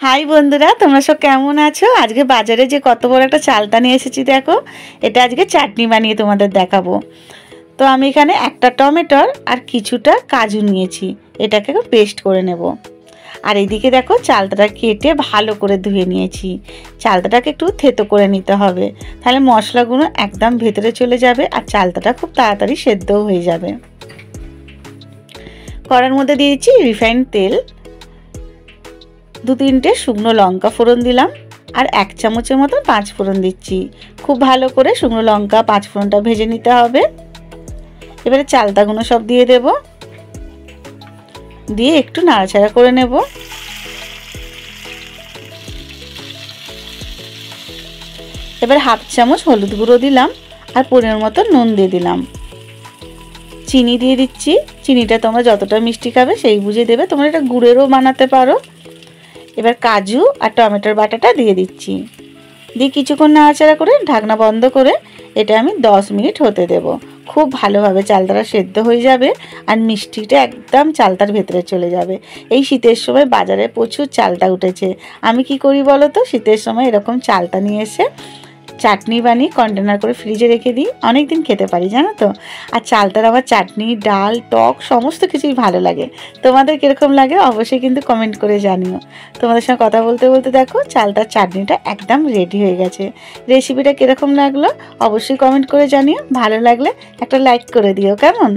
High বন্ধুরা, তোমরা সব কেমন আছো? আজকে বাজারে যে কত বড় একটা চালতা নিয়ে এসেছি দেখো। এটা আজকে চাটনি বানিয়ে তোমাদের দেখাবো। তো আমি এখানে একটা টমেটোর আর কিছুটা কাজু নিয়েছি, এটাকে পেস্ট করে নেব। আর এইদিকে দেখো চালতাটা কেটে ভালো করে ধুয়ে নিয়েছি। চালতাটাকে একটু থেতো করে নিতে হবে, তাহলে মশলাগুলো একদম ভেতরে চলে যাবে আর চালতাটা খুব তাড়াতাড়ি সেদ্ধও হয়ে যাবে। কড়ার মধ্যে দিয়েছি রিফাইন্ড তেল, 2-3টে শুকনো লঙ্কা ফোড়ন দিলাম আর 1 চামচের মতো 5 ফোড়ন দিচ্ছি। খুব ভালো করে শুকনো লঙ্কা 5 ফোড়নটা ভেজে নিতে হবে। এবারে চালতাগুলো সব দিয়ে দেব, দিয়ে একটু নাড়াচাড়া করে নেব। এবার 1/2 চামচ হলুদ গুঁড়ো দিলাম আর পরিমাণ মতো নুন দিয়ে দিলাম। চিনি দিয়ে দিচ্ছি, চিনিটা তোমরা যতটা মিষ্টি খাবে সেই বুঝে দেবে, তোমরা এটা গুড়েরও বানাতে পারো। এবার কাজু আর টমেটোর বাটাটা দিয়ে দিচ্ছি, দিয়ে কিছুক্ষণ নাড়াচাড়া করে ঢাকনা বন্ধ করে এটা আমি 10 মিনিট হতে দেব। খুব ভালোভাবে চালতাটা সেদ্ধ হয়ে যাবে আর মিষ্টিটা একদম চালতার ভেতরে চলে যাবে। এই শীতের সময় বাজারে প্রচুর চালতা উঠেছে। আমি কি করি বলো তো, শীতের সময় এরকম চালতা নিয়ে এসে চাটনি বানিয়ে কন্টেনার করে ফ্রিজে রেখে দিই, অনেক দিন খেতে পারি জানো তো। আর চালতার আবার চাটনি, ডাল, টক সমস্ত কিছুই ভালো লাগে। তোমাদের কীরকম লাগে অবশ্যই কিন্তু কমেন্ট করে জানিও। তোমাদের সঙ্গে কথা বলতে বলতে দেখো চালতার চাটনিটা একদম রেডি হয়ে গেছে। রেসিপিটা কীরকম লাগলো অবশ্যই কমেন্ট করে জানিও। ভালো লাগলে একটা লাইক করে দিও, কেমন?